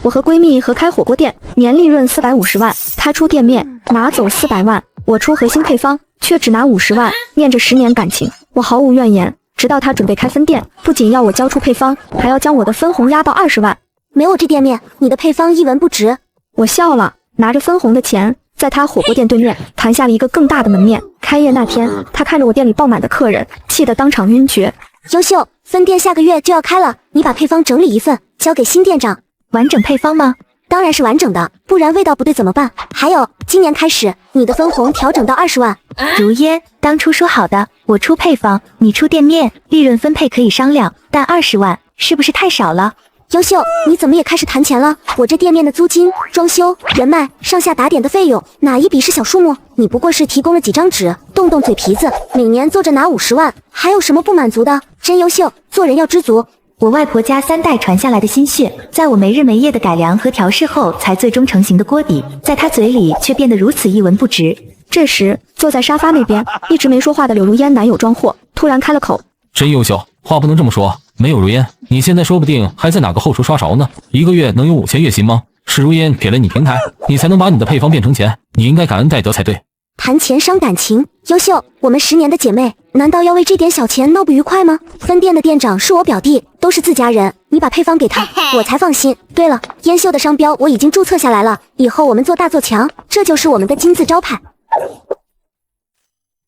我和闺蜜合开火锅店，年利润450万，她出店面拿走400万，我出核心配方却只拿50万，念着10年感情，我毫无怨言。直到她准备开分店，不仅要我交出配方，还要将我的分红压到20万。没我这店面，你的配方一文不值。我笑了，拿着分红的钱，在她火锅店对面谈下了一个更大的门面。开业那天，她看着我店里爆满的客人，气得当场晕厥。优秀，分店下个月就要开了，你把配方整理一份，交给新店长。完整配方吗？当然是完整的，不然味道不对怎么办？还有，今年开始，你的分红调整到20万。如烟，当初说好的，我出配方，你出店面，利润分配可以商量，但20万是不是太少了？优秀，你怎么也开始谈钱了？我这店面的租金、装修、人脉、上下打点的费用，哪一笔是小数目？你不过是提供了几张纸，动动嘴皮子，每年做着拿50万，还有什么不满足的？真优秀，做人要知足。我外婆家3代传下来的心血，在我没日没夜的改良和调试后，才最终成型的锅底，在她嘴里却变得如此一文不值。这时，坐在沙发那边一直没说话的柳如烟男友装货突然开了口：“真优秀，话不能这么说。没有如烟，你现在说不定还在哪个后厨刷勺呢。一个月能有5000月薪吗？是如烟给了你平台，你才能把你的配方变成钱，你应该感恩戴德才对。”谈钱伤感情，优秀，我们10年的姐妹，难道要为这点小钱闹不愉快吗？分店的店长是我表弟，都是自家人，你把配方给他，我才放心。对了，烟秀的商标我已经注册下来了，以后我们做大做强，这就是我们的金字招牌。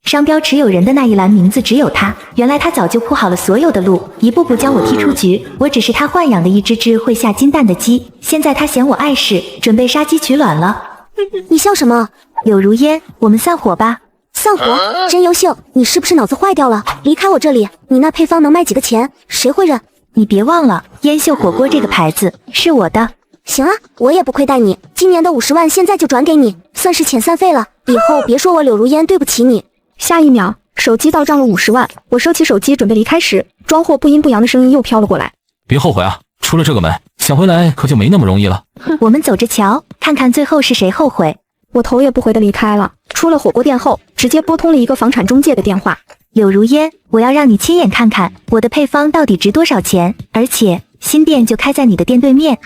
商标持有人的那一栏名字只有他，原来他早就铺好了所有的路，一步步将我踢出局。我只是他豢养的一只会下金蛋的鸡，现在他嫌我碍事，准备杀鸡取卵了。你笑什么？柳如烟，我们散伙吧。散伙？真优秀，你是不是脑子坏掉了？离开我这里，你那配方能卖几个钱？谁会认？你别忘了，烟秀火锅这个牌子是我的。行啊，我也不亏待你，今年的50万现在就转给你，算是遣散费了。以后别说我柳如烟对不起你。下一秒，手机到账了50万，我收起手机准备离开时，装货不阴不阳的声音又飘了过来：“别后悔啊，出了这个门，想回来可就没那么容易了。”我们走着瞧，看看最后是谁后悔。我头也不回的离开了。出了火锅店后，直接拨通了一个房产中介的电话。柳如烟，我要让你亲眼看看我的配方到底值多少钱，而且新店就开在你的店对面。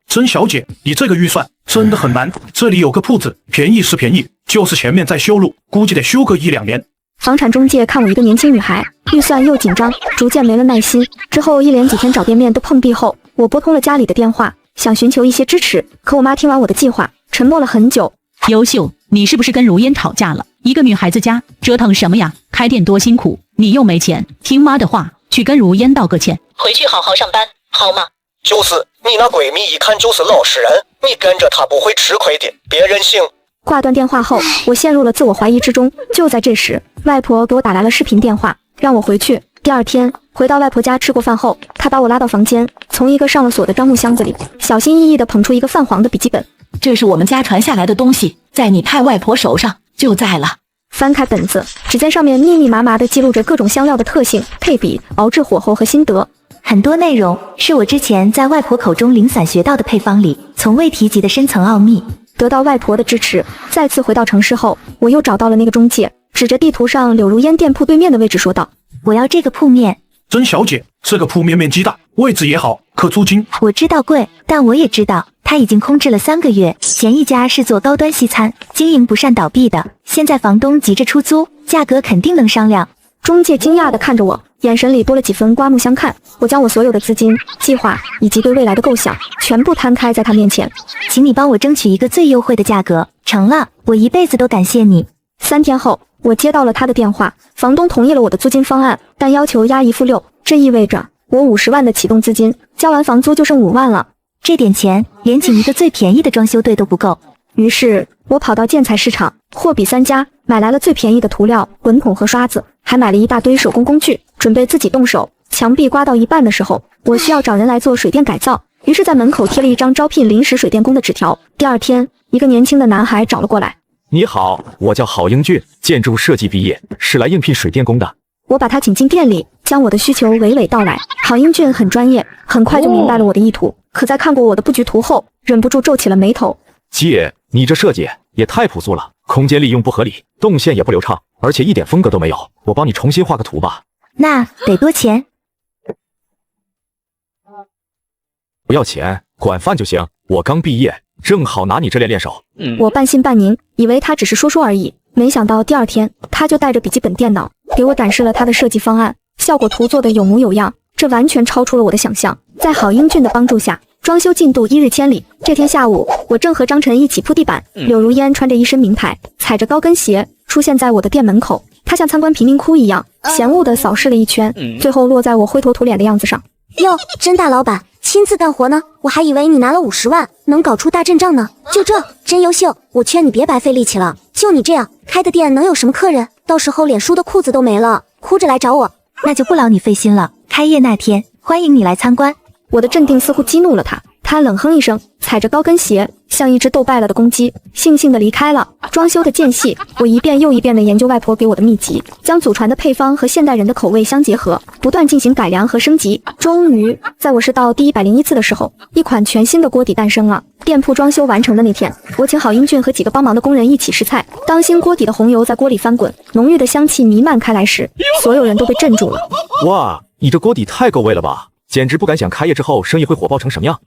曾小姐，你这个预算真的很难。这里有个铺子，便宜是便宜，就是前面在修路，估计得修个1-2年。房产中介看我一个年轻女孩，预算又紧张，逐渐没了耐心。之后一连几天找店面都碰壁后，我拨通了家里的电话，想寻求一些支持。可我妈听完我的计划，沉默了很久。优秀，你是不是跟如烟吵架了？一个女孩子家折腾什么呀？开店多辛苦，你又没钱，听妈的话，去跟如烟道个歉，回去好好上班，好吗？就是你那闺蜜一看就是老实人，你跟着她不会吃亏的，别任性。挂断电话后，我陷入了自我怀疑之中。就在这时，外婆给我打来了视频电话，让我回去。第二天回到外婆家吃过饭后，她把我拉到房间，从一个上了锁的樟木箱子里，小心翼翼地捧出一个泛黄的笔记本。这是我们家传下来的东西，在你太外婆手上就在了。翻开本子，只见上面密密麻麻地记录着各种香料的特性、配比、熬制火候和心得。很多内容是我之前在外婆口中零散学到的配方里从未提及的深层奥秘。得到外婆的支持，再次回到城市后，我又找到了那个中介，指着地图上柳如烟店铺对面的位置说道：“我要这个铺面。”曾小姐，这个铺面面积大，位置也好，可租金……我知道贵，但我也知道他已经空置了3个月。前一家是做高端西餐，经营不善倒闭的，现在房东急着出租，价格肯定能商量。中介惊讶地看着我，眼神里多了几分刮目相看。我将我所有的资金、计划以及对未来的构想全部摊开在他面前，请你帮我争取一个最优惠的价格，成了，我一辈子都感谢你。3天后，我接到了他的电话，房东同意了我的租金方案，但要求押1付6，这意味着我50万的启动资金，交完房租就剩5万了。这点钱连请一个最便宜的装修队都不够。于是我跑到建材市场，货比3家，买来了最便宜的涂料、滚筒和刷子，还买了一大堆手工工具，准备自己动手。墙壁刮到一半的时候，我需要找人来做水电改造，于是在门口贴了一张招聘临时水电工的纸条。第二天，一个年轻的男孩找了过来。你好，我叫郝英俊，建筑设计毕业，是来应聘水电工的。我把他请进店里，将我的需求娓娓道来。郝英俊很专业，很快就明白了我的意图，可在看过我的布局图后，忍不住皱起了眉头。姐，你这设计也太朴素了，空间利用不合理，动线也不流畅，而且一点风格都没有。我帮你重新画个图吧。那得多钱？不要钱，管饭就行。我刚毕业，正好拿你这练手。我半信半疑，以为他只是说说而已，没想到第二天他就带着笔记本电脑给我展示了他的设计方案，效果图做的有模有样，这完全超出了我的想象。在郝英俊的帮助下，装修进度一日千里。这天下午，我正和张晨一起铺地板，柳如烟穿着一身名牌，踩着高跟鞋出现在我的店门口。她像参观贫民窟一样，嫌恶地扫视了一圈，最后落在我灰头土脸的样子上。哟，真大老板，亲自干活呢，我还以为你拿了50万，能搞出大阵仗呢。就这，真优秀，我劝你别白费力气了。就你这样开的店，能有什么客人？到时候脸书的裤子都没了，哭着来找我。那就不劳你费心了。开业那天，欢迎你来参观。我的镇定似乎激怒了他，他冷哼一声，踩着高跟鞋，像一只斗败了的公鸡，悻悻地离开了。装修的间隙，我一遍又一遍地研究外婆给我的秘籍，将祖传的配方和现代人的口味相结合，不断进行改良和升级。终于，在我试到第101次的时候，一款全新的锅底诞生了。店铺装修完成的那天，我请郝英俊和几个帮忙的工人一起试菜。当新锅底的红油在锅里翻滚，浓郁的香气弥漫开来时，所有人都被镇住了。哇，你这锅底太够味了吧！简直不敢想开业之后生意会火爆成什么样。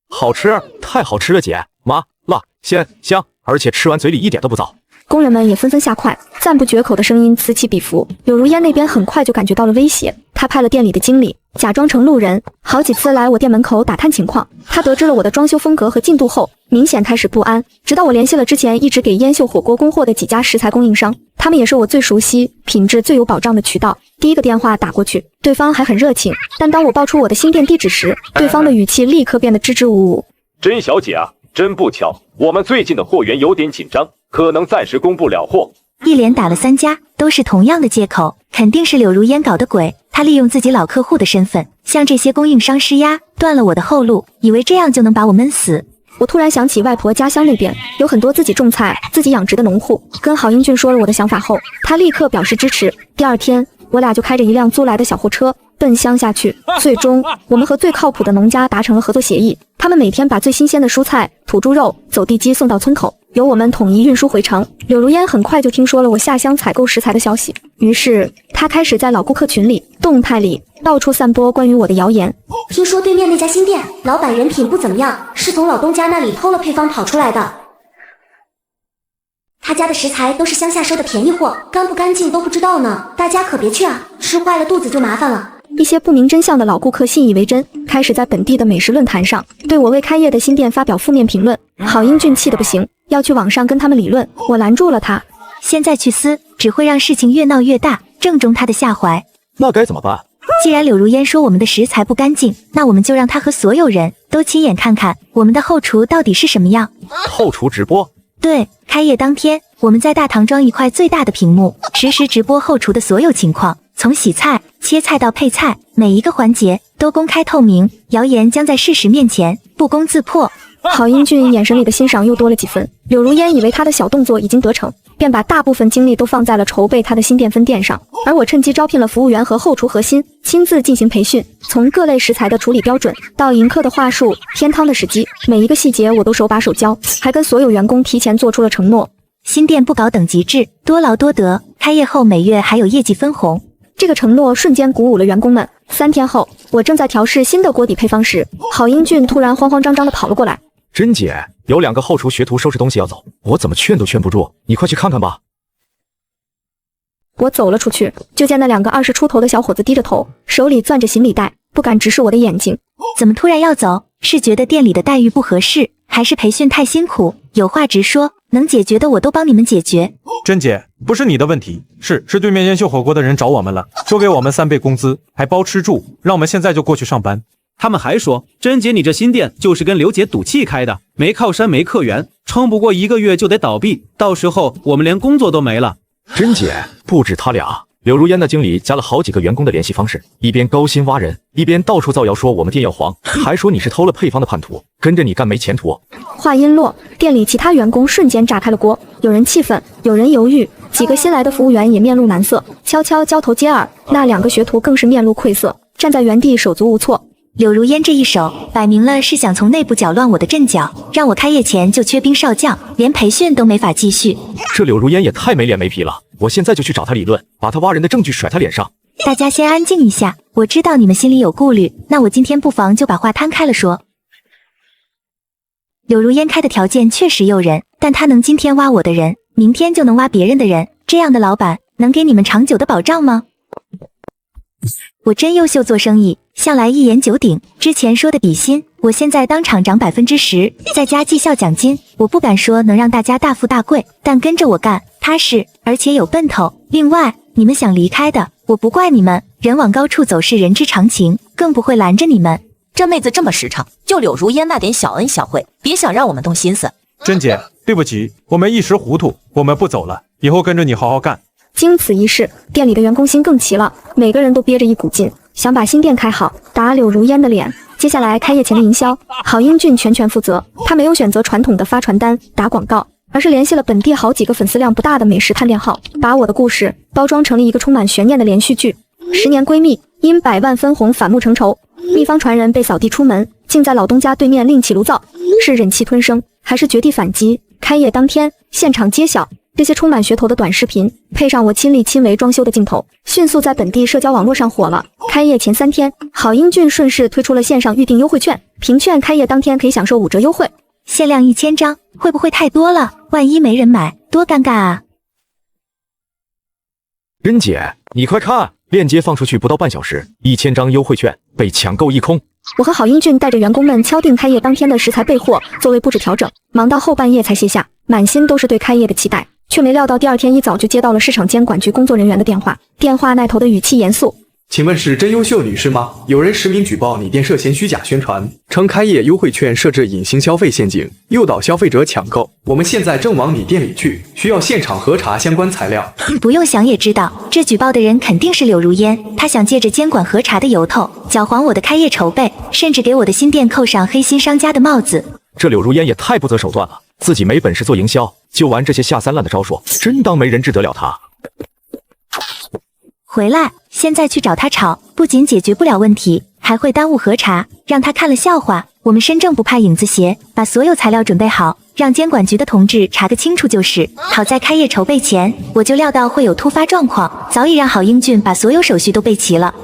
好吃，太好吃了姐，麻辣鲜香，而且吃完嘴里一点都不燥。工人们也纷纷下筷，赞不绝口的声音此起彼伏。柳如烟那边很快就感觉到了威胁，她派了店里的经理假装成路人，好几次来我店门口打探情况。他得知了我的装修风格和进度后，明显开始不安。直到我联系了之前一直给烟秀火锅供货的几家食材供应商，他们也是我最熟悉、品质最有保障的渠道。第一个电话打过去，对方还很热情，但当我报出我的新店地址时，对方的语气立刻变得支支吾吾。甄小姐啊，真不巧，我们最近的货源有点紧张，可能暂时供不了货。一连打了3家，都是同样的借口，肯定是柳如烟搞的鬼。她利用自己老客户的身份，向这些供应商施压，断了我的后路，以为这样就能把我闷死。我突然想起外婆家乡那边有很多自己种菜、自己养殖的农户，跟郝英俊说了我的想法后，他立刻表示支持。第二天，我俩就开着一辆租来的小货车奔乡下去。最终，我们和最靠谱的农家达成了合作协议，他们每天把最新鲜的蔬菜、土猪肉、走地鸡送到村口，由我们统一运输回城。柳如烟很快就听说了我下乡采购食材的消息，于是她开始在老顾客群里、动态里到处散播关于我的谣言。听说对面那家新店老板人品不怎么样，是从老东家那里偷了配方跑出来的。他家的食材都是乡下收的便宜货，干不干净都不知道呢，大家可别去啊，吃坏了肚子就麻烦了。一些不明真相的老顾客信以为真，开始在本地的美食论坛上对我未开业的新店发表负面评论。郝英俊气得不行，要去网上跟他们理论，我拦住了他。现在去撕，只会让事情越闹越大，正中他的下怀。那该怎么办？既然柳如烟说我们的食材不干净，那我们就让他和所有人都亲眼看看我们的后厨到底是什么样。后厨直播？对，开业当天，我们在大堂装一块最大的屏幕，实时直播后厨的所有情况，从洗菜、切菜到配菜，每一个环节都公开透明。谣言将在事实面前不攻自破。郝英俊眼神里的欣赏又多了几分。柳如烟以为他的小动作已经得逞，便把大部分精力都放在了筹备他的新店分店上，而我趁机招聘了服务员和后厨核心，亲自进行培训，从各类食材的处理标准到迎客的话术、添汤的时机，每一个细节我都手把手教，还跟所有员工提前做出了承诺。新店不搞等级制，多劳多得，开业后每月还有业绩分红。这个承诺瞬间鼓舞了员工们。3天后，我正在调试新的锅底配方时，郝英俊突然慌慌张张地跑了过来。甄姐，有2个后厨学徒收拾东西要走，我怎么劝都劝不住，你快去看看吧。我走了出去，就见那2个20出头的小伙子低着头，手里攥着行李袋，不敢直视我的眼睛。怎么突然要走？是觉得店里的待遇不合适，还是培训太辛苦？有话直说，能解决的我都帮你们解决。甄姐，不是你的问题，是对面烟秀火锅的人找我们了，说给我们3倍工资，还包吃住，让我们现在就过去上班。他们还说，甄姐你这新店就是跟刘姐赌气开的，没靠山没客源，撑不过1个月就得倒闭，到时候我们连工作都没了。甄姐，不止他俩，柳如烟的经理加了好几个员工的联系方式，一边高薪挖人，一边到处造谣说我们店要黄，还说你是偷了配方的叛徒，跟着你干没前途。话音落，店里其他员工瞬间炸开了锅，有人气愤，有人犹豫，几个新来的服务员也面露难色，悄悄交头接耳。那2个学徒更是面露愧色，站在原地手足无措。柳如烟这一手，摆明了是想从内部搅乱我的阵脚，让我开业前就缺兵少将，连培训都没法继续。这柳如烟也太没脸没皮了，我现在就去找他理论，把他挖人的证据甩他脸上。大家先安静一下，我知道你们心里有顾虑，那我今天不妨就把话摊开了说。柳如烟开的条件确实诱人，但他能今天挖我的人，明天就能挖别人的人，这样的老板能给你们长久的保障吗？我真优秀，做生意向来一言九鼎。之前说的底薪，我现在当场涨10%，再加绩效奖金。我不敢说能让大家大富大贵，但跟着我干，踏实而且有奔头。另外，你们想离开的，我不怪你们，人往高处走是人之常情，更不会拦着你们。这妹子这么实诚，就柳如烟那点小恩小惠，别想让我们动心思。珍姐，对不起，我们一时糊涂，我们不走了，以后跟着你好好干。经此一事，店里的员工心更齐了，每个人都憋着一股劲，想把新店开好，打柳如烟的脸。接下来开业前的营销，郝英俊全负责。他没有选择传统的发传单、打广告，而是联系了本地好几个粉丝量不大的美食探店号，把我的故事包装成了一个充满悬念的连续剧。10年闺蜜因百万分红反目成仇，秘方传人被扫地出门，竟在老东家对面另起炉灶，是忍气吞声，还是绝地反击？开业当天，现场揭晓。这些充满噱头的短视频，配上我亲力亲为装修的镜头，迅速在本地社交网络上火了。开业前3天，郝英俊顺势推出了线上预订优惠券，凭券开业当天可以享受5折优惠，限量1000张，会不会太多了？万一没人买，多尴尬啊！珍姐，你快看，链接放出去不到半小时，1000张优惠券被抢购一空。我和郝英俊带着员工们敲定开业当天的食材备货、座位布置调整，忙到后半夜才歇下，满心都是对开业的期待。却没料到第2天一早就接到了市场监管局工作人员的电话，电话那头的语气严肃。请问是真优秀女士吗？有人实名举报你店涉嫌虚假宣传，称开业优惠券设置隐形消费陷阱，诱导消费者抢购。我们现在正往你店里去，需要现场核查相关材料。不用想也知道，这举报的人肯定是柳如烟，她想借着监管核查的由头，搅黄我的开业筹备，甚至给我的新店扣上黑心商家的帽子。这柳如烟也太不择手段了，自己没本事做营销，就玩这些下三滥的招数，真当没人治得了他。回来，现在去找他吵，不仅解决不了问题，还会耽误核查，让他看了笑话。我们身正不怕影子斜，把所有材料准备好，让监管局的同志查个清楚就是。好在开业筹备前，我就料到会有突发状况，早已让郝英俊把所有手续都备齐了。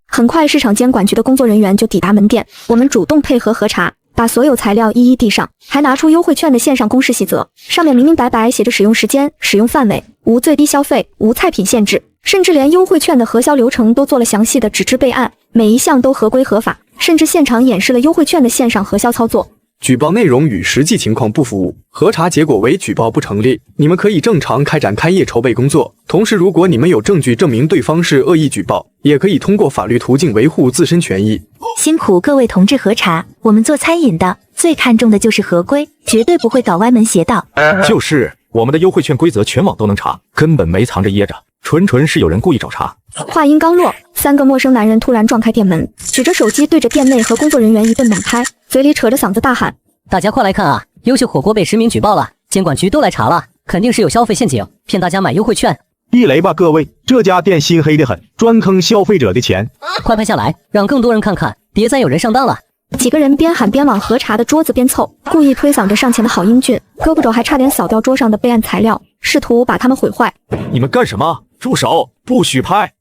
很快，市场监管局的工作人员就抵达门店，我们主动配合核查，把所有材料一一递上，还拿出优惠券的线上公示细则，上面明明白白写着使用时间、使用范围，无最低消费，无菜品限制，甚至连优惠券的核销流程都做了详细的纸质备案，每一项都合规合法，甚至现场演示了优惠券的线上核销操作。举报内容与实际情况不符，核查结果为举报不成立，你们可以正常开展开业筹备工作。同时，如果你们有证据证明对方是恶意举报，也可以通过法律途径维护自身权益。辛苦各位同志核查，我们做餐饮的最看重的就是合规，绝对不会搞歪门邪道。就是我们的优惠券规则全网都能查，根本没藏着掖着，纯是有人故意找茬。话音刚落，3个陌生男人突然撞开店门，举着手机对着店内和工作人员一顿猛拍，嘴里扯着嗓子大喊：大家快来看啊！优秀火锅被实名举报了，监管局都来查了，肯定是有消费陷阱，骗大家买优惠券。避雷吧各位，这家店心黑得很，专坑消费者的钱。快拍下来，让更多人看看，别再有人上当了。几个人边喊边往核查的桌子边凑，故意推搡着上前的郝英俊，胳膊肘还差点扫掉桌上的备案材料，试图把他们毁坏。你们干什么？住手！不许拍！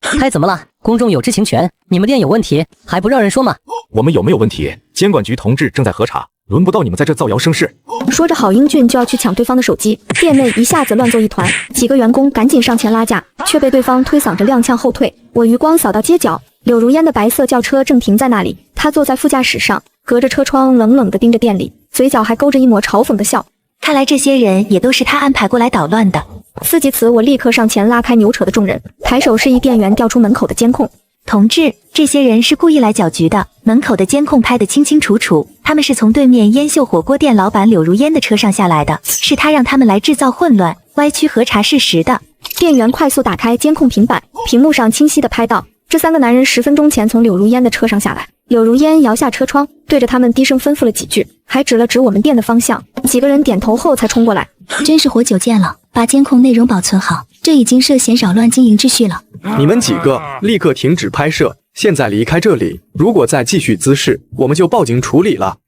拍怎么了？公众有知情权，你们店有问题还不让人说吗？我们有没有问题？监管局同志正在核查，轮不到你们在这造谣生事。说着，郝英俊就要去抢对方的手机，店内一下子乱作一团，几个员工赶紧上前拉架，却被对方推搡着踉跄后退。我余光扫到街角，柳如烟的白色轿车正停在那里，她坐在副驾驶上，隔着车窗冷冷地盯着店里，嘴角还勾着一抹嘲讽的笑。看来这些人也都是他安排过来捣乱的。思及此，我立刻上前拉开牛扯的众人，抬手示意店员调出门口的监控。同志，这些人是故意来搅局的，门口的监控拍得清清楚楚，他们是从对面烟秀火锅店老板柳如烟的车上下来的，是他让他们来制造混乱，歪曲核查事实的。店员快速打开监控平板，屏幕上清晰地拍到这3个男人10分钟前从柳如烟的车上下来。柳如烟摇下车窗，对着他们低声吩咐了几句，还指了指我们店的方向。几个人点头后才冲过来。真是活久见了，把监控内容保存好，这已经涉嫌扰乱经营秩序了。你们几个立刻停止拍摄，现在离开这里，如果再继续滋事，我们就报警处理了。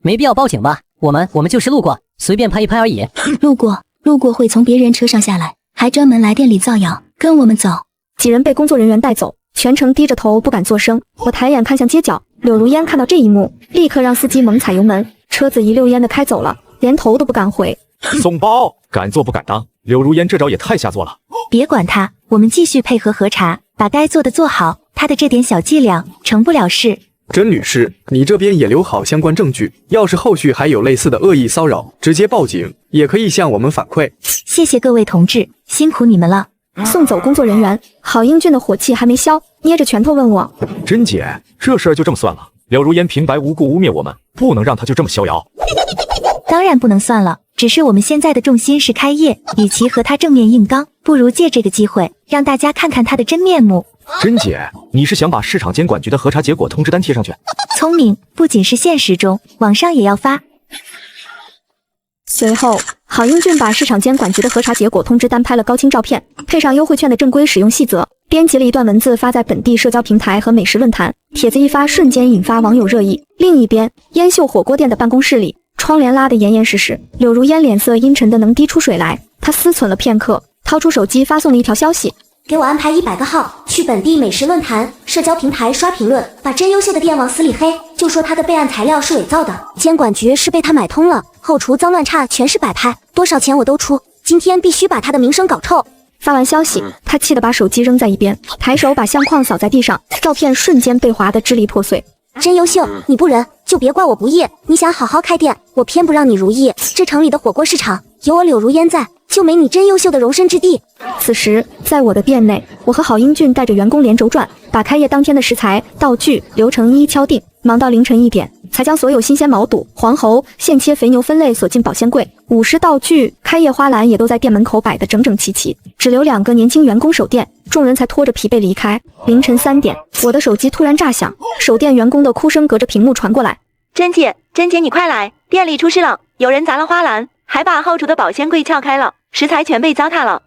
没必要报警吧？我们就是路过，随便拍一拍而已。路过会从别人车上下来，还专门来店里造谣，跟我们走。几人被工作人员带走，全程低着头不敢作声。我抬眼看向街角，柳如烟看到这一幕，立刻让司机猛踩油门，车子一溜烟的开走了，连头都不敢回。送包，敢做不敢当，柳如烟这招也太下作了。别管他，我们继续配合核查，把该做的做好。他的这点小伎俩成不了事。甄女士，你这边也留好相关证据，要是后续还有类似的恶意骚扰，直接报警，也可以向我们反馈。谢谢各位同志，辛苦你们了。送走工作人员，郝英俊的火气还没消，捏着拳头问我：甄姐，这事儿就这么算了？柳如烟平白无故污蔑我们，不能让她就这么逍遥。当然不能算了，只是我们现在的重心是开业，与其和他正面硬刚，不如借这个机会让大家看看他的真面目。甄姐，你是想把市场监管局的核查结果通知单贴上去？聪明，不仅是现实中，网上也要发。随后，郝英俊把市场监管局的核查结果通知单拍了高清照片，配上优惠券的正规使用细则，编辑了一段文字发在本地社交平台和美食论坛。帖子一发，瞬间引发网友热议。另一边，烟秀火锅店的办公室里，窗帘拉得严严实实，柳如烟脸色阴沉的能滴出水来。她思忖了片刻，掏出手机发送了一条消息：给我安排100个号，去本地美食论坛、社交平台刷评论，把真优秀的店往死里黑，就说他的备案材料是伪造的，监管局是被他买通了，后厨脏乱差全是摆拍，多少钱我都出，今天必须把他的名声搞臭。发完消息，他气得把手机扔在一边，抬手把相框扫在地上，照片瞬间被划得支离破碎。真优秀，你不仁就别怪我不义，你想好好开店，我偏不让你如意。这城里的火锅市场有我柳如烟在，就没你真优秀的容身之地。此时，在我的店内，我和郝英俊带着员工连轴转，把开业当天的食材、道具、流程一一敲定，忙到凌晨1点，才将所有新鲜毛肚、黄喉、现切肥牛分类锁进保鲜柜。50道具、开业花篮也都在店门口摆得整整齐齐，只留2个年轻员工守店，众人才拖着疲惫离开。凌晨3点，我的手机突然炸响，守店员工的哭声隔着屏幕传过来：甄姐，你快来，店里出事了，有人砸了花篮，还把后厨的保鲜柜撬开了，食材全被糟蹋了。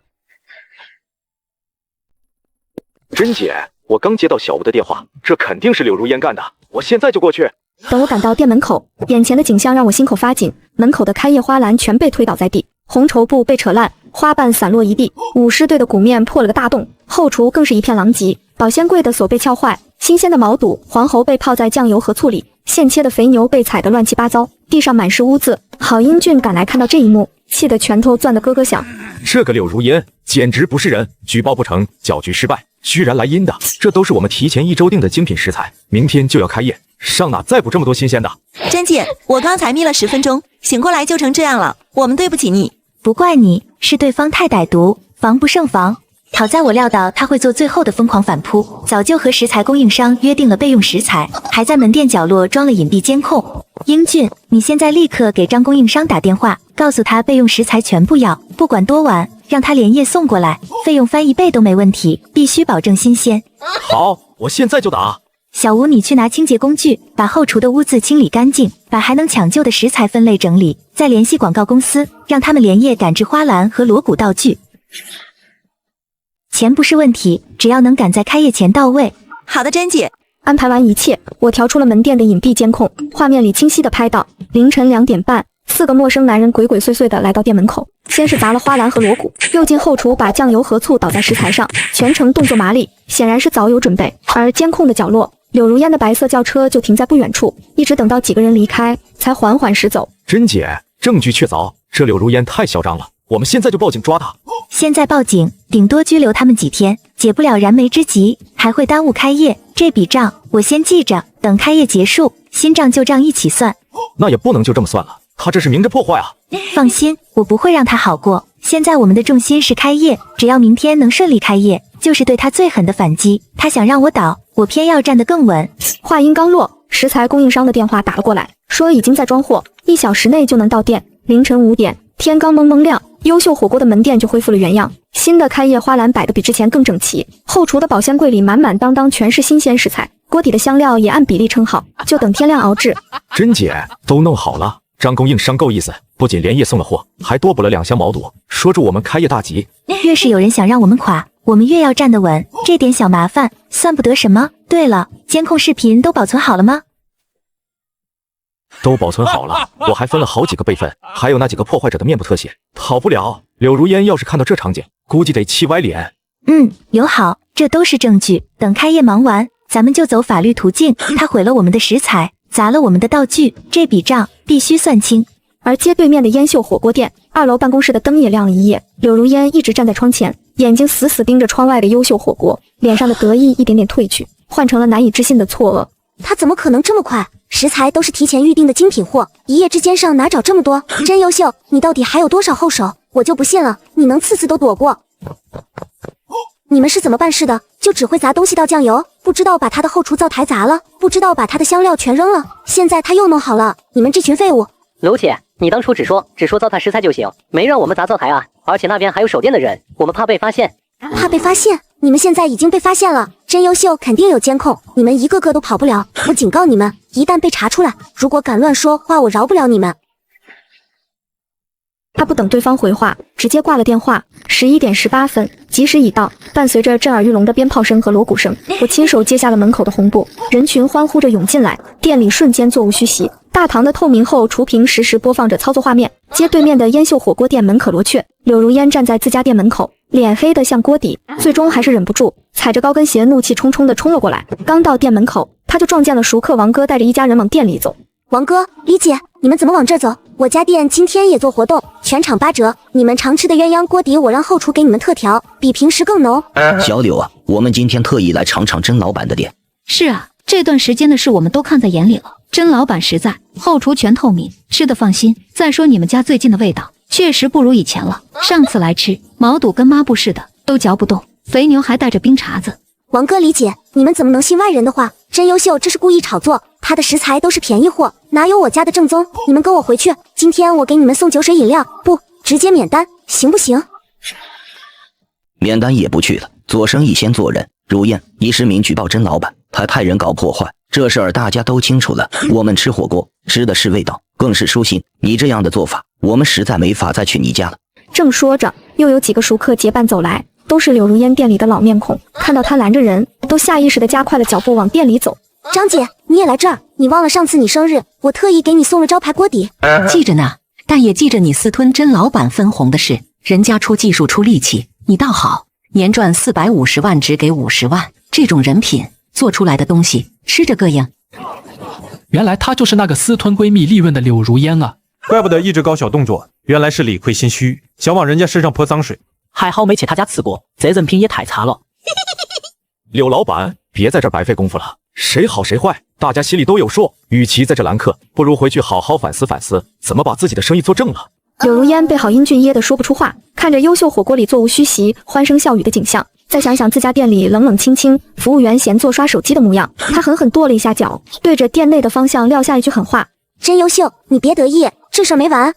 甄姐，我刚接到小吴的电话，这肯定是柳如烟干的，我现在就过去。等我赶到店门口，眼前的景象让我心口发紧，门口的开业花篮全被推倒在地，红绸布被扯烂，花瓣散落一地，武士队的鼓面破了个大洞，后厨更是一片狼藉，保鲜柜的锁被撬坏，新鲜的毛肚、黄喉被泡在酱油和醋里，现切的肥牛被踩得乱七八糟，地上满是污渍。郝英俊赶来看到这一幕，气得拳头攥得咯咯响。这个柳如烟简直不是人，举报不成，搅局失败，居然来阴的，这都是我们提前1周订的精品食材，明天就要开业，上哪再补这么多新鲜的？甄姐，我刚才眯了10分钟，醒过来就成这样了，我们对不起你。不怪你，是对方太歹毒，防不胜防。好在我料到他会做最后的疯狂反扑，早就和食材供应商约定了备用食材，还在门店角落装了隐蔽监控。英俊，你现在立刻给张供应商打电话，告诉他备用食材全部要，不管多晚，让他连夜送过来，费用翻1倍都没问题，必须保证新鲜。好，我现在就打。小吴，你去拿清洁工具，把后厨的污渍清理干净，把还能抢救的食材分类整理，再联系广告公司，让他们连夜赶制花篮和锣鼓道具。钱不是问题，只要能赶在开业前到位。好的，甄姐。安排完一切，我调出了门店的隐蔽监控，画面里清晰地拍到凌晨2点半，4个陌生男人鬼鬼祟祟地来到店门口，先是砸了花篮和锣鼓，又进后厨把酱油和醋倒在食材上，全程动作麻利，显然是早有准备。而监控的角落，柳如烟的白色轿车就停在不远处，一直等到几个人离开，才缓缓驶走。甄姐，证据确凿，这柳如烟太嚣张了，我们现在就报警抓他。现在报警，顶多拘留他们几天，解不了燃眉之急，还会耽误开业。这笔账我先记着，等开业结束，新账旧账一起算。那也不能就这么算了，他这是明着破坏啊！放心，我不会让他好过。现在我们的重心是开业，只要明天能顺利开业，就是对他最狠的反击。他想让我倒，我偏要站得更稳。话音刚落，食材供应商的电话打了过来，说已经在装货，1小时内就能到店。凌晨5点，天刚蒙蒙亮，优秀火锅的门店就恢复了原样，新的开业花篮摆得比之前更整齐，后厨的保鲜柜里满满当当全是新鲜食材，锅底的香料也按比例称好，就等天亮熬制。甄姐，都弄好了，张供应商够意思，不仅连夜送了货，还多补了2箱毛肚，说祝我们开业大吉。越是有人想让我们垮，我们越要站得稳，这点小麻烦算不得什么。对了，监控视频都保存好了吗？都保存好了，我还分了好几个备份，还有那几个破坏者的面部特写，好不了。柳如烟要是看到这场景，估计得气歪脸。有好，这都是证据。等开业忙完，咱们就走法律途径。他毁了我们的食材，砸了我们的道具，这笔账必须算清。而街对面的烟秀火锅店2楼办公室的灯也亮了一夜，柳如烟一直站在窗前，眼睛死死盯着窗外的优秀火锅，脸上的得意一点点褪去，换成了难以置信的错愕。他怎么可能这么快？食材都是提前预定的精品货，一夜之间上哪找这么多？真优秀，你到底还有多少后手？我就不信了，你能次次都躲过。你们是怎么办事的？就只会砸东西倒酱油，不知道把他的后厨灶台砸了，不知道把他的香料全扔了，现在他又弄好了，你们这群废物！刘姐，你当初只说糟蹋食材就行，没让我们砸灶台啊！而且那边还有守店的人，我们怕被发现。怕被发现？你们现在已经被发现了，真优秀，肯定有监控，你们一个个都跑不了。我警告你们，一旦被查出来，如果敢乱说话，我饶不了你们。他不等对方回话，直接挂了电话。11点18分，吉时已到，伴随着震耳欲聋的鞭炮声和锣鼓声，我亲手揭下了门口的红布，人群欢呼着涌进来，店里瞬间座无虚席。大堂的透明后厨屏实时播放着操作画面。街对面的烟秀火锅店门可罗雀，柳如烟站在自家店门口，脸黑得像锅底，最终还是忍不住，踩着高跟鞋怒气冲冲地冲了过来。刚到店门口，他就撞见了熟客王哥带着一家人往店里走。王哥、李姐，你们怎么往这走？我家店今天也做活动，全场8折。你们常吃的鸳鸯锅底，我让后厨给你们特调，比平时更浓。小柳啊，我们今天特意来尝尝甄老板的店。是啊，这段时间的事我们都看在眼里了。甄老板实在，后厨全透明，吃得放心。再说你们家最近的味道，确实不如以前了。上次来吃，毛肚跟抹布似的，都嚼不动，肥牛还带着冰碴子。王哥、李姐，你们怎么能信外人的话？真优秀，这是故意炒作，他的食材都是便宜货，哪有我家的正宗？你们跟我回去，今天我给你们送酒水饮料，不，直接免单，行不行？免单也不去了，做生意先做人。如烟以实名举报甄老板，还派人搞破坏，这事儿大家都清楚了。我们吃火锅吃的是味道，更是舒心。你这样的做法，我们实在没法再去你家了。正说着，又有几个熟客结伴走来，都是柳如烟店里的老面孔，看到他拦着人，都下意识地加快了脚步往店里走。张姐，你也来这儿？你忘了上次你生日，我特意给你送了招牌锅底。记着呢，但也记着你私吞甄老板分红的事。人家出技术出力气，你倒好，年赚450万只给50万，这种人品做出来的东西吃着膈应。原来她就是那个私吞闺蜜利润的柳如烟啊！怪不得一直搞小动作，原来是理亏心虚，想往人家身上泼脏水。还好没去他家吃过，这人品也太差了。柳老板，别在这白费功夫了，谁好谁坏，大家心里都有数。与其在这拦客，不如回去好好反思反思，怎么把自己的生意做正了。柳如烟被郝英俊噎得说不出话，看着优秀火锅里座无虚席、欢声笑语的景象，再想想自家店里冷冷清清、服务员闲坐刷手机的模样，他狠狠跺了一下脚，对着店内的方向撂下一句狠话：真优秀，你别得意，这事儿没完。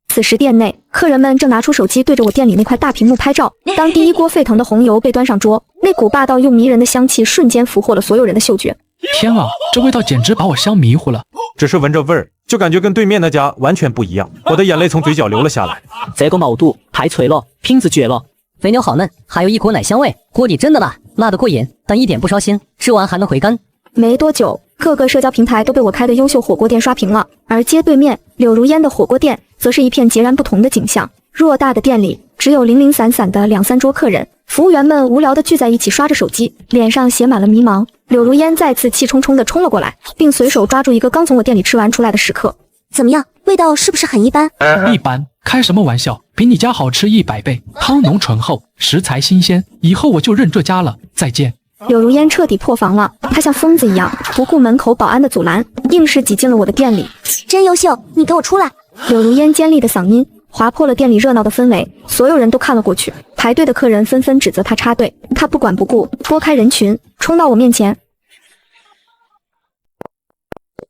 此时店内，客人们正拿出手机对着我店里那块大屏幕拍照。当第一锅沸腾的红油被端上桌，那股霸道又迷人的香气瞬间俘获了所有人的嗅觉。天啊，这味道简直把我香迷糊了！只是闻着味儿，就感觉跟对面那家完全不一样。我的眼泪从嘴角流了下来。这个毛肚太脆了，品质绝了，肥牛好嫩，还有一股奶香味，锅底真的辣，辣得过瘾，但一点不烧心，吃完还能回甘。没多久，各个社交平台都被我开的优秀火锅店刷屏了，而街对面柳如烟的火锅店则是一片截然不同的景象。偌大的店里只有零零散散的2-3桌客人，服务员们无聊地聚在一起刷着手机，脸上写满了迷茫。柳如烟再次气冲冲地冲了过来，并随手抓住一个刚从我店里吃完出来的食客。怎么样，味道是不是很一般？一般？开什么玩笑，比你家好吃100倍，汤浓醇厚，食材新鲜，以后我就认这家了，再见。柳如烟彻底破防了，她像疯子一样不顾门口保安的阻拦，硬是挤进了我的店里。真优秀，你给我出来！柳如烟尖利的嗓音划破了店里热闹的氛围，所有人都看了过去，排队的客人纷纷指责她插队，她不管不顾，拨开人群，冲到我面前。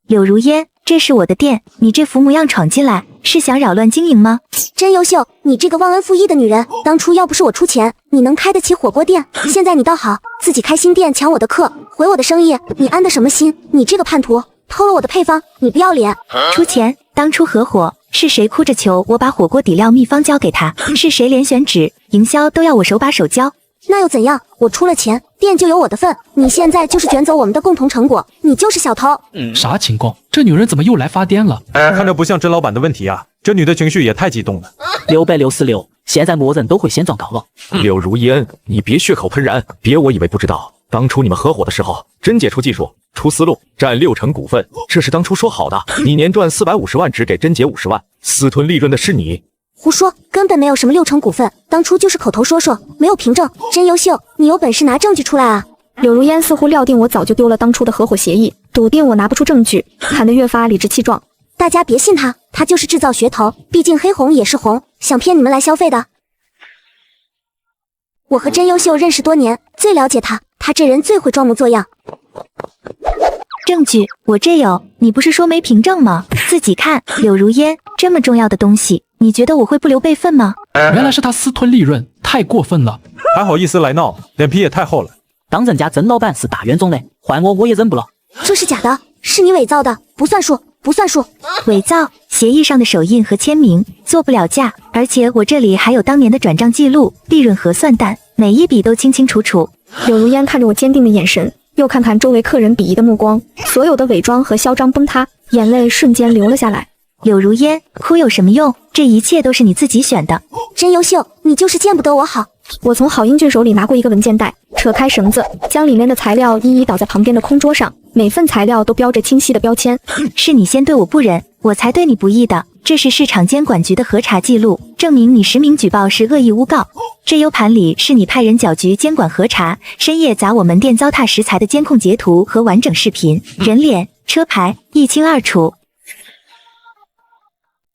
柳如烟，这是我的店，你这副模样闯进来，是想扰乱经营吗？真优秀，你这个忘恩负义的女人，当初要不是我出钱，你能开得起火锅店？现在你倒好，自己开新店抢我的客，毁我的生意，你安的什么心？你这个叛徒，偷了我的配方，你不要脸！出钱，当初合伙是谁哭着求我把火锅底料秘方交给他？是谁连选址、营销都要我手把手教？那又怎样？我出了钱，店就有我的份。你现在就是卷走我们的共同成果，你就是小偷。啥情况？这女人怎么又来发癫了？看着不像甄老板的问题啊，这女的情绪也太激动了。666，现在默认都会先状告了。柳如烟，你别血口喷人，别我以为不知道。当初你们合伙的时候，甄姐出技术，出思路，占60%股份，这是当初说好的。你年赚450万，只给甄姐50万，私吞利润的是你。胡说，根本没有什么60%股份，当初就是口头说说，没有凭证。真优秀，你有本事拿证据出来啊！柳如烟似乎料定我早就丢了当初的合伙协议，笃定我拿不出证据，喊得越发理直气壮。大家别信他，他就是制造噱头，毕竟黑红也是红，想骗你们来消费的。我和真优秀认识多年，最了解他，他这人最会装模作样。证据我这有，你不是说没凭证吗？自己看。柳如烟，这么重要的东西，你觉得我会不留备份吗？原来是他私吞利润，太过分了，还好意思来闹，脸皮也太厚了。当人家曾老板是大冤种的，换我也忍不了。这是假的，是你伪造的，不算数，不算数。伪造，协议上的手印和签名做不了假，而且我这里还有当年的转账记录、利润核算单，每一笔都清清楚楚。柳如烟看着我坚定的眼神，又看看周围客人鄙夷的目光，所有的伪装和嚣张崩塌，眼泪瞬间流了下来。柳如烟，哭有什么用？这一切都是你自己选的。真优秀，你就是见不得我好。我从郝英俊手里拿过一个文件袋，扯开绳子，将里面的材料一一倒在旁边的空桌上，每份材料都标着清晰的标签。是你先对我不仁，我才对你不义的。这是市场监管局的核查记录，证明你实名举报是恶意诬告。这 U 盘里是你派人搅局监管核查，深夜砸我门店糟蹋食材的监控截图和完整视频，人脸、车牌一清二楚。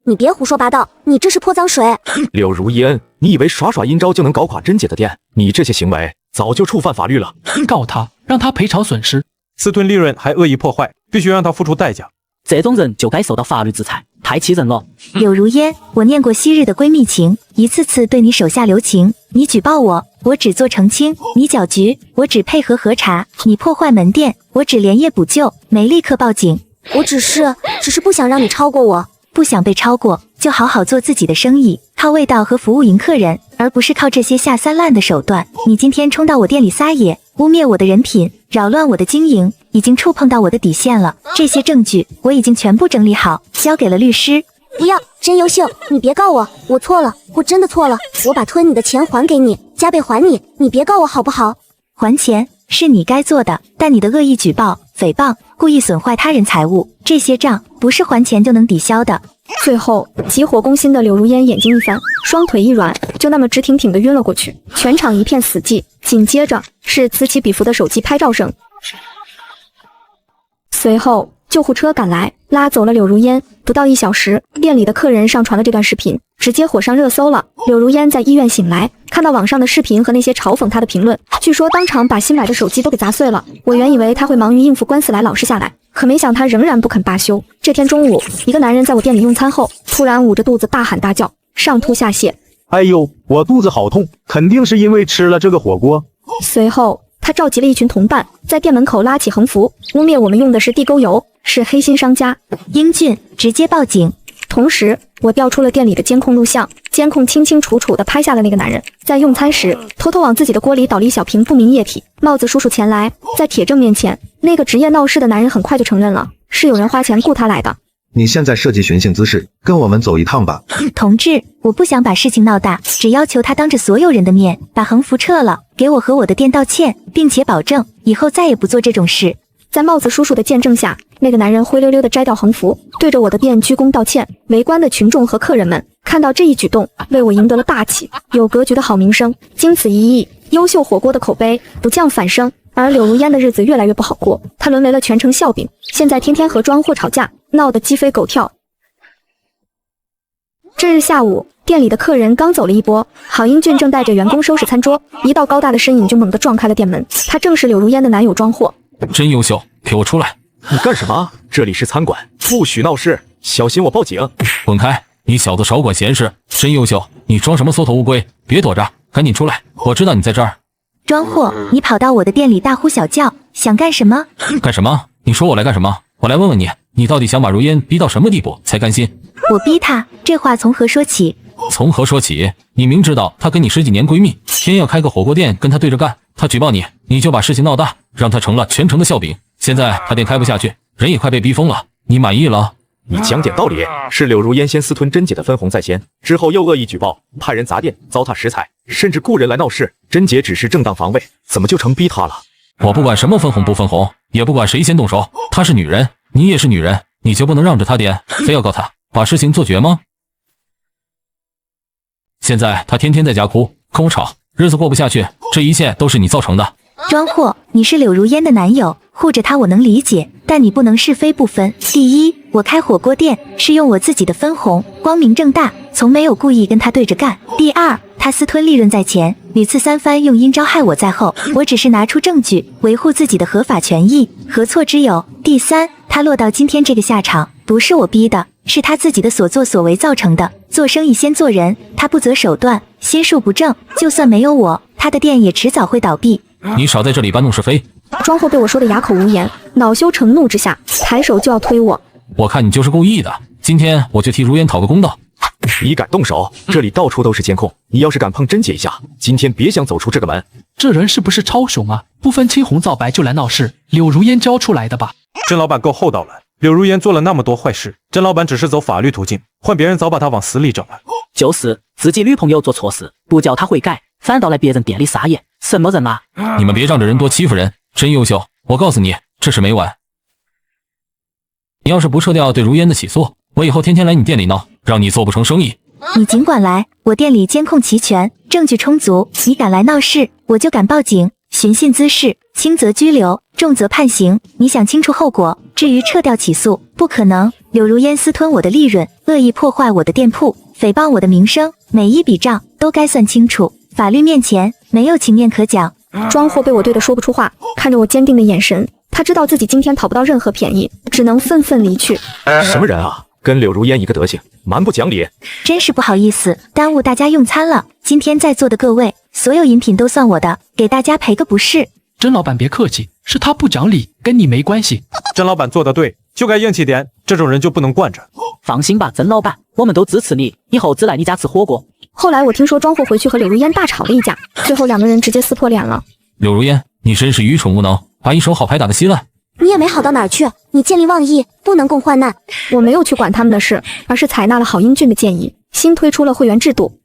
你别胡说八道，你这是泼脏水。柳如烟，你以为耍耍阴招就能搞垮甄姐的店？你这些行为早就触犯法律了。告他，让他赔偿损失。私吞利润还恶意破坏，必须让他付出代价。这种人就该受到法律制裁，太气人了。柳如烟，我念过昔日的闺蜜情，一次次对你手下留情。你举报我，我只做澄清；你搅局，我只配合核查；你破坏门店，我只连夜补救，没立刻报警。我只是不想让你超过我。不想被超过，就好好做自己的生意，靠味道和服务赢客人，而不是靠这些下三滥的手段。你今天冲到我店里撒野，污蔑我的人品，扰乱我的经营，已经触碰到我的底线了。这些证据我已经全部整理好，交给了律师。不要，真优秀，你别告我，我错了，我真的错了，我把吞你的钱还给你，加倍还你，你别告我好不好？还钱是你该做的，但你的恶意举报、诽谤、故意损坏他人财物，这些账不是还钱就能抵消的。最后，急火攻心的柳如烟眼睛一翻，双腿一软，就那么直挺挺地晕了过去。全场一片死寂，紧接着是此起彼伏的手机拍照声。随后，救护车赶来，拉走了柳如烟。不到1小时，店里的客人上传了这段视频，直接火上热搜了。柳如烟在医院醒来，看到网上的视频和那些嘲讽她的评论，据说当场把新买的手机都给砸碎了。我原以为她会忙于应付官司来老实下来，可没想她仍然不肯罢休。这天中午，一个男人在我店里用餐后，突然捂着肚子大喊大叫，上吐下泻。哎呦，我肚子好痛，肯定是因为吃了这个火锅。随后，他召集了一群同伴，在店门口拉起横幅，污蔑我们用的是地沟油，是黑心商家。英俊，直接报警。同时，我调出了店里的监控录像，监控清清楚楚地拍下了那个男人在用餐时偷偷往自己的锅里倒了一小瓶不明液体。帽子叔叔前来，在铁证面前，那个职业闹事的男人很快就承认了，是有人花钱雇他来的。你现在设计寻衅滋事，跟我们走一趟吧。同志，我不想把事情闹大，只要求他当着所有人的面把横幅撤了，给我和我的店道歉，并且保证以后再也不做这种事。在帽子叔叔的见证下，那个男人灰溜溜地摘掉横幅，对着我的店鞠躬道歉。围观的群众和客人们看到这一举动，为我赢得了大气、有格局的好名声。经此一役，优秀火锅的口碑不降反升，而柳如烟的日子越来越不好过，她沦为了全城笑柄。现在天天和庄货吵架，闹得鸡飞狗跳。这日下午，店里的客人刚走了一波，郝英俊正带着员工收拾餐桌，一道高大的身影就猛地撞开了店门，他正是柳如烟的男友庄货。真优秀，给我出来！你干什么？这里是餐馆，不许闹事，小心我报警！滚开！你小子少管闲事！真优秀，你装什么缩头乌龟？别躲着，赶紧出来！我知道你在这儿。庄货，你跑到我的店里大呼小叫，想干什么？干什么？你说我来干什么？我来问问你，你到底想把如烟逼到什么地步才甘心？我逼他，这话从何说起？从何说起？你明知道她跟你10几年闺蜜，偏要开个火锅店跟她对着干，她举报你，你就把事情闹大，让她成了全城的笑柄。现在她店开不下去，人也快被逼疯了，你满意了？你讲点道理。是柳如烟先私吞甄姐的分红在先，之后又恶意举报，派人砸店，糟蹋食材，甚至雇人来闹事。甄姐只是正当防卫，怎么就成逼她了？我不管什么分红不分红，也不管谁先动手。她是女人，你也是女人，你就不能让着她点，非要告她，把事情做绝吗？现在她天天在家哭，跟我吵，日子过不下去，这一切都是你造成的。庄货，你是柳如烟的男友，护着她我能理解，但你不能是非不分。第一，我开火锅店是用我自己的分红，光明正大，从没有故意跟她对着干。第二，她私吞利润在前，屡次三番用阴招害我在后，我只是拿出证据维护自己的合法权益，何错之有？第三，她落到今天这个下场，不是我逼的，是她自己的所作所为造成的。做生意先做人，她不择手段，心术不正，就算没有我，她的店也迟早会倒闭。你少在这里搬弄是非。庄货被我说的哑口无言，恼羞成怒之下，抬手就要推我。我看你就是故意的，今天我就替如烟讨个公道。你敢动手？这里到处都是监控，你要是敢碰甄姐一下，今天别想走出这个门。这人是不是超雄啊？不分青红皂白就来闹事，柳如烟教出来的吧？甄老板够厚道了，柳如烟做了那么多坏事，甄老板只是走法律途径，换别人早把他往死里整了。就是自己女朋友做错事，不叫她悔改，反倒来别人店里撒野，什么人啊？你们别仗着人多欺负人，真优秀。我告诉你，这事没完。你要是不撤掉对如烟的起诉，我以后天天来你店里闹，让你做不成生意。你尽管来，我店里监控齐全，证据充足，你敢来闹事，我就敢报警，寻衅滋事，轻则拘留，重则判刑。你想清楚后果。至于撤掉起诉，不可能。柳如烟私吞我的利润，恶意破坏我的店铺，诽谤我的名声，每一笔账都该算清楚。法律面前没有情面可讲。庄货被我对得说不出话，看着我坚定的眼神，他知道自己今天讨不到任何便宜，只能愤愤离去。什么人啊，跟柳如烟一个德行，蛮不讲理。真是不好意思，耽误大家用餐了。今天在座的各位，所有饮品都算我的，给大家赔个不是。甄老板别客气，是他不讲理，跟你没关系。甄老板做得对，就该硬气点，这种人就不能惯着。放心吧，甄老板，我们都支持你，以后只来你家吃火锅。后来我听说庄货回去和柳如烟大吵了一架，最后两个人直接撕破脸了。柳如烟，你真是愚蠢无能，把一手好牌打得稀烂。你也没好到哪儿去，你见利忘义，不能共患难。我没有去管他们的事，而是采纳了郝英俊的建议，新推出了会员制度。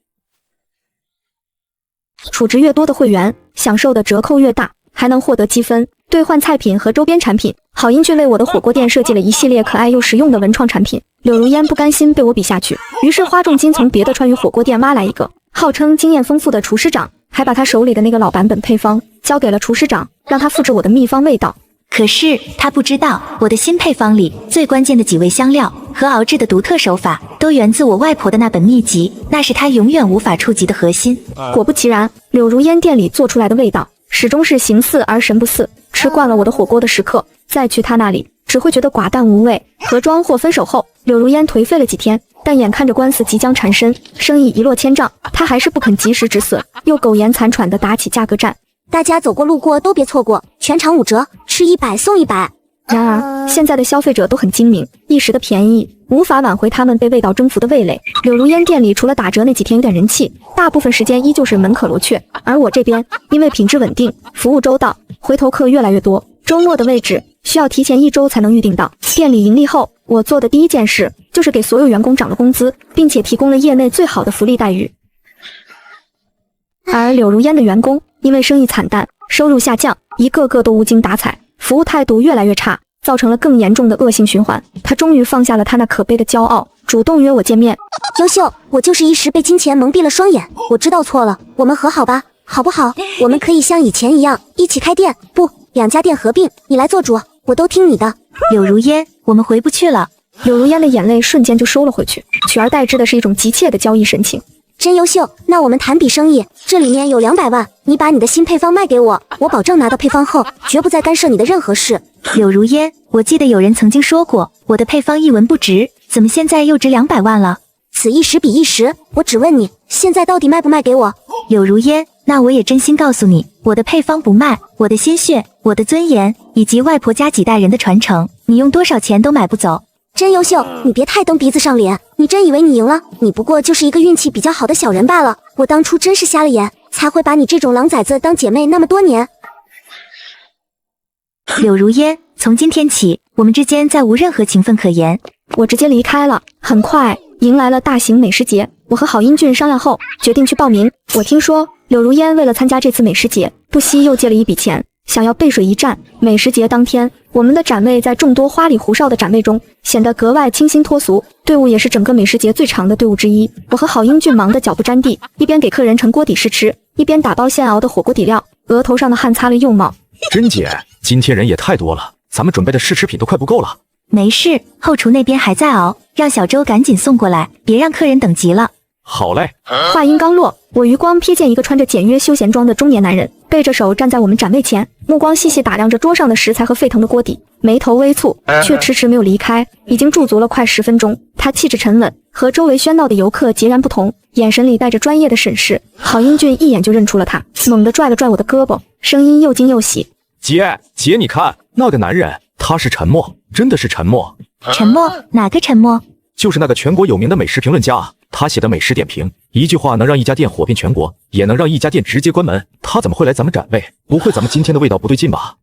储值越多的会员，享受的折扣越大，还能获得积分，兑换菜品和周边产品。郝英俊为我的火锅店设计了一系列可爱又实用的文创产品。柳如烟不甘心被我比下去，于是花重金从别的川渝火锅店挖来一个号称经验丰富的厨师长，还把他手里的那个老版本配方交给了厨师长，让他复制我的秘方味道。可是他不知道，我的新配方里最关键的几味香料和熬制的独特手法，都源自我外婆的那本秘籍，那是他永远无法触及的核心。果不其然，柳如烟店里做出来的味道始终是形似而神不似。吃惯了我的火锅的食客，再去他那里只会觉得寡淡无味。和庄货分手后，柳如烟颓废了几天，但眼看着官司即将缠身，生意一落千丈，他还是不肯及时止损，又苟延残喘地打起价格战。大家走过路过都别错过，全场5折，吃100送100。然而现在的消费者都很精明，一时的便宜无法挽回他们被味道征服的味蕾。柳如烟店里除了打折那几天有点人气，大部分时间依旧是门可罗雀。而我这边因为品质稳定，服务周到，回头客越来越多，周末的位置需要提前1周才能预定到。店里盈利后，我做的第一件事就是给所有员工涨了工资，并且提供了业内最好的福利待遇。而柳如烟的员工因为生意惨淡，收入下降，一个个都无精打采，服务态度越来越差，造成了更严重的恶性循环。他终于放下了他那可悲的骄傲，主动约我见面。优秀，我就是一时被金钱蒙蔽了双眼，我知道错了，我们和好吧，好不好？我们可以像以前一样一起开店，不，2家店合并，你来做主，我都听你的。柳如烟，我们回不去了。柳如烟的眼泪瞬间就收了回去，取而代之的是一种急切的交易神情。真优秀，那我们谈笔生意，这里面有200万，你把你的新配方卖给我，我保证拿到配方后，绝不再干涉你的任何事。柳如烟，我记得有人曾经说过，我的配方一文不值，怎么现在又值200万了？此一时彼一时，我只问你，现在到底卖不卖给我？柳如烟，那我也真心告诉你，我的配方不卖，我的心血，我的尊严，以及外婆家几代人的传承，你用多少钱都买不走。真优秀，你别太蹬鼻子上脸，你真以为你赢了？你不过就是一个运气比较好的小人罢了。我当初真是瞎了眼，才会把你这种狼崽子当姐妹那么多年。柳如烟，从今天起，我们之间再无任何情分可言。我直接离开了。很快迎来了大型美食节，我和郝英俊商量后决定去报名。我听说柳如烟为了参加这次美食节，不惜又借了一笔钱，想要背水一战。美食节当天，我们的展位在众多花里胡哨的展位中显得格外清新脱俗，队伍也是整个美食节最长的队伍之一。我和郝英俊忙得脚不沾地，一边给客人盛锅底试吃，一边打包现熬的火锅底料，额头上的汗擦了又冒。甄姐，今天人也太多了，咱们准备的试吃品都快不够了。没事，后厨那边还在熬，让小周赶紧送过来，别让客人等急了。好嘞。话音刚落，我余光瞥见一个穿着简约休闲装的中年男人，背着手站在我们展位前，目光细细打量着桌上的食材和沸腾的锅底，眉头微蹙，却迟迟没有离开，已经驻足了快10分钟。他气质沉稳，和周围喧闹的游客截然不同，眼神里带着专业的审视。郝英俊一眼就认出了他，猛地拽了拽我的胳膊，声音又惊又喜：姐，你看那个男人，他是陈默，真的是陈默。陈默？哪个陈默？就是那个全国有名的美食评论家啊，他写的美食点评，一句话能让一家店火遍全国，也能让一家店直接关门。他怎么会来咱们展位？不会咱们今天的味道不对劲吧？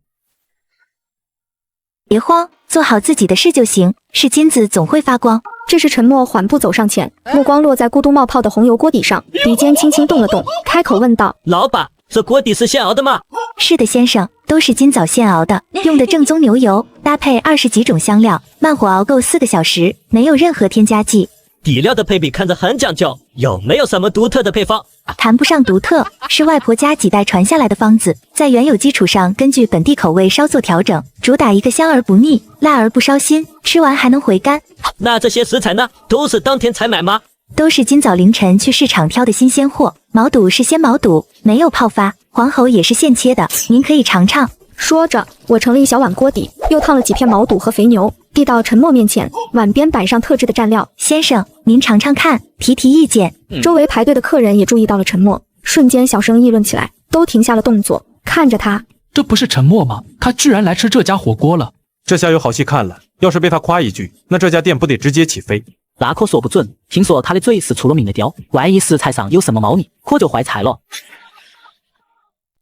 别慌，做好自己的事就行，是金子总会发光。这时陈默缓步走上前，目光落在咕嘟冒泡的红油锅底上，鼻尖轻轻动了动，开口问道：老板，这锅底是现熬的吗？是的先生，都是今早现熬的，用的正宗牛油，搭配20几种香料，慢火熬够4个小时，没有任何添加剂。底料的配比看着很讲究，有没有什么独特的配方？谈不上独特，是外婆家几代传下来的方子，在原有基础上根据本地口味稍作调整，主打一个香而不腻，辣而不烧心，吃完还能回甘。那这些食材呢，都是当天采买吗？都是今早凌晨去市场挑的新鲜货，毛肚是鲜毛肚，没有泡发，黄喉也是现切的，您可以尝尝。说着，我盛了一小碗锅底，又烫了几片毛肚和肥牛，递到陈默面前，碗边摆上特制的蘸料。先生，您尝尝看，提意见。周围排队的客人也注意到了陈默，瞬间小声议论起来，都停下了动作，看着他。这不是陈默吗？他居然来吃这家火锅了，这下有好戏看了。要是被他夸一句，那这家店不得直接起飞？那可说不准，听说他的嘴是出了名的刁，万一食材上有什么猫腻，可就坏菜了。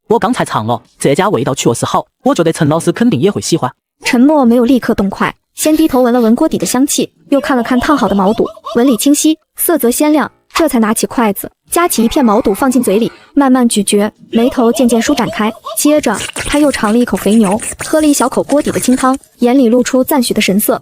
我刚才尝了，这家味道确实好，我觉得陈老师肯定也会喜欢。陈默没有立刻动筷，先低头闻了闻锅底的香气，又看了看烫好的毛肚，纹理清晰，色泽鲜亮，这才拿起筷子，夹起一片毛肚放进嘴里，慢慢咀嚼，眉头渐渐舒展开。接着他又尝了一口肥牛，喝了一小口锅底的清汤，眼里露出赞许的神色。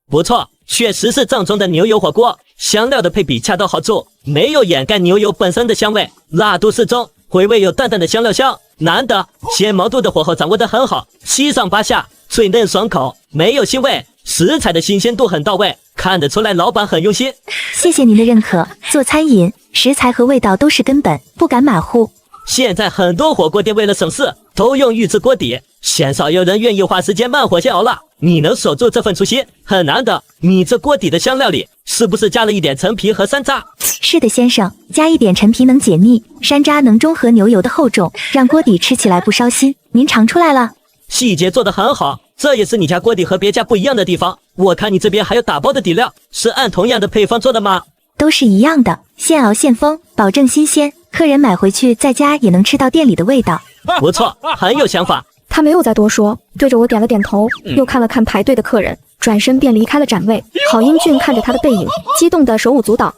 不错，确实是正宗的牛油火锅，香料的配比恰到好处，没有掩盖牛油本身的香味，辣度适中，回味有淡淡的香料香。难得鲜毛肚的火候掌握得很好，七上八下，脆嫩爽口，没有腥味，食材的新鲜度很到位，看得出来老板很用心。谢谢您的认可，做餐饮食材和味道都是根本，不敢马虎。现在很多火锅店为了省事，都用预制锅底，鲜少有人愿意花时间慢火现熬了。你能守住这份初心，很难得。你这锅底的香料里，是不是加了一点陈皮和山楂？是的，先生，加一点陈皮能解腻，山楂能中和牛油的厚重，让锅底吃起来不烧心。您尝出来了？细节做得很好，这也是你家锅底和别家不一样的地方。我看你这边还有打包的底料，是按同样的配方做的吗？都是一样的，现熬现封，保证新鲜。客人买回去在家也能吃到店里的味道。不错，很有想法。他没有再多说，对着我点了点头，又看了看排队的客人，转身便离开了展位。郝英俊看着他的背影，激动得手舞足蹈。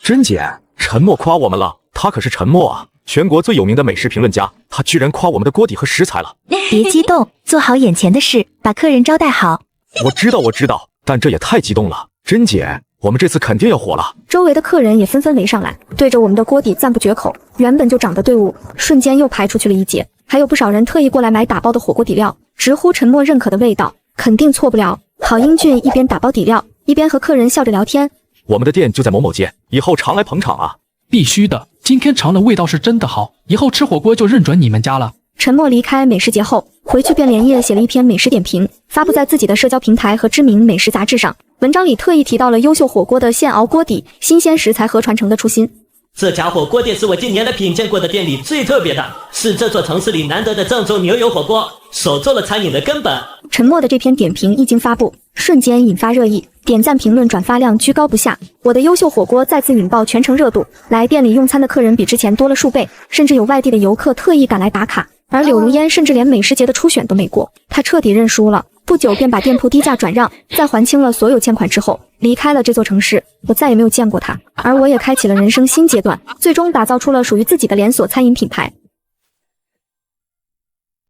甄姐，陈默夸我们了，他可是陈默啊，全国最有名的美食评论家，他居然夸我们的锅底和食材了。别激动，做好眼前的事，把客人招待好。我知道，但这也太激动了。甄姐，我们这次肯定要火了。周围的客人也纷纷围上来，对着我们的锅底赞不绝口。原本就长的队伍瞬间又排出去了一截，还有不少人特意过来买打包的火锅底料，直呼陈默认可的味道，肯定错不了。郝英俊一边打包底料，一边和客人笑着聊天。我们的店就在某某街，以后常来捧场啊。必须的，今天尝了味道是真的好，以后吃火锅就认准你们家了。陈默离开美食节后，回去便连夜写了一篇美食点评，发布在自己的社交平台和知名美食杂志上。文章里特意提到了优秀火锅的现熬锅底、新鲜食材和传承的初心。这家火锅店是我今年来品鉴过的店里最特别的，是这座城市里难得的正宗牛油火锅，守住了餐饮的根本。陈默的这篇点评一经发布，瞬间引发热议，点赞、评论、转发量居高不下。我的优秀火锅再次引爆全城热度，来店里用餐的客人比之前多了数倍，甚至有外地的游客特意赶来打卡。而柳如烟甚至连美食节的初选都没过，她彻底认输了。不久便把店铺低价转让，在还清了所有欠款之后，离开了这座城市。我再也没有见过他，而我也开启了人生新阶段，最终打造出了属于自己的连锁餐饮品牌。